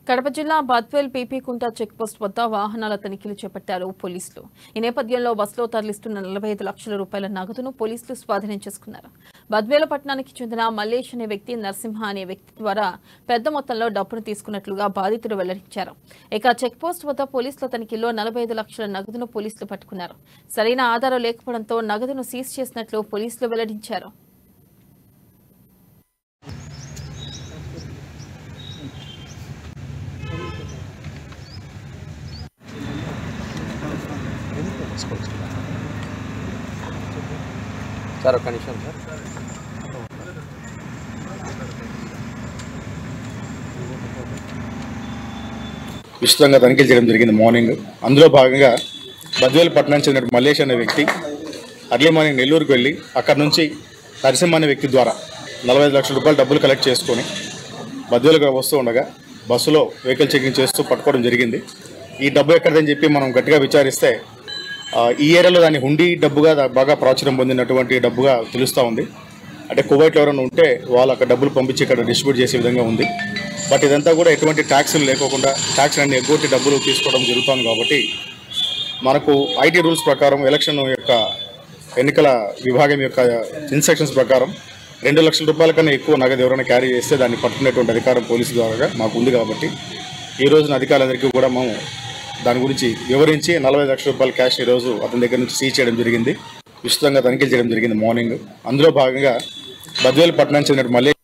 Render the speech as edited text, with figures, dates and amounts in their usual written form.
కడప జిల్లా బద్వేల్ పీపీ కుంట చెక్పోస్ట్ వద్ద వాహనాల తనిఖీలు చేపట్టారు పోలీసులు. ఈ నేపథ్యంలో బస్సులో తరలిస్తున్న 45 లక్షల రూపాయల నగదును పోలీసులు స్వాధీనం చేసుకున్నారు. బద్వేల పట్టణానికి చెందిన మల్లేష్ అనే వ్యక్తి నరసింహ అనే వ్యక్తి ద్వారా పెద్ద మొత్తంలో డబ్బును తీసుకున్నట్లుగా బాధితులు వెల్లడించారు. ఇక చెక్పోస్ట్ వద్ద పోలీసుల తనిఖీల్లో 45 లక్షల నగదును పోలీసులు పట్టుకున్నారు. సరైన ఆధారం లేకపోవడంతో నగదును సీజ్ చేసినట్లు పోలీసులు వెల్లడించారు. సార్ ఒక నిమిషం సార్. విస్తృతంగా తనిఖీలు చేయడం జరిగింది మార్నింగ్. అందులో భాగంగా బద్వేలు పట్టణానికి చెందిన మల్లేష్ అనే వ్యక్తి అర్లీ మార్నింగ్ నెల్లూరుకు వెళ్ళి అక్కడ నుంచి నరసింహ అనే వ్యక్తి ద్వారా 45 లక్షల రూపాయలు డబ్బులు కలెక్ట్ చేసుకొని బద్వేలుగా వస్తూ ఉండగా బస్సులో వెహికల్ చెకింగ్ చేస్తూ పట్టుకోవడం జరిగింది. ఈ డబ్బు ఎక్కడిదని చెప్పి మనం గట్టిగా విచారిస్తే ఈ ఏరియాలో దాన్ని హుండీ డబ్బుగా బాగా ప్రాచుర్యం పొందినటువంటి డబ్బుగా తెలుస్తూ ఉంది. అంటే కువైట్లో ఎవరైనా ఉంటే వాళ్ళు అక్కడ డబ్బులు పంపించి ఇక్కడ డిస్ట్రిబ్యూట్ చేసే విధంగా ఉంది. బట్ ఇదంతా కూడా ఎటువంటి ట్యాక్సులు లేకోకుండా ట్యాక్స్ అన్ని ఎగ్గొట్టి డబ్బులు తీసుకోవడం జరుగుతుంది. కాబట్టి మనకు ఐటీ రూల్స్ ప్రకారం ఎలక్షన్ యొక్క ఎన్నికల విభాగం యొక్క ఇన్స్ట్రక్షన్స్ ప్రకారం 2 లక్షల రూపాయల కన్నా ఎక్కువ నగదు ఎవరైనా క్యారీ చేస్తే దాన్ని పట్టుకునేటువంటి అధికారం పోలీసు ద్వారా మాకు ఉంది. కాబట్టి ఈ రోజున అధికారులందరికీ కూడా మేము దాని గురించి వివరించి 45 లక్షల రూపాయల క్యాష్ ఈరోజు అతని దగ్గర నుంచి సీజ్ చేయడం జరిగింది. విస్తృతంగా తనిఖీలు చేయడం జరిగింది మార్నింగ్. అందులో భాగంగా బద్వేలు పట్టణానికి చెందిన మల్లేష్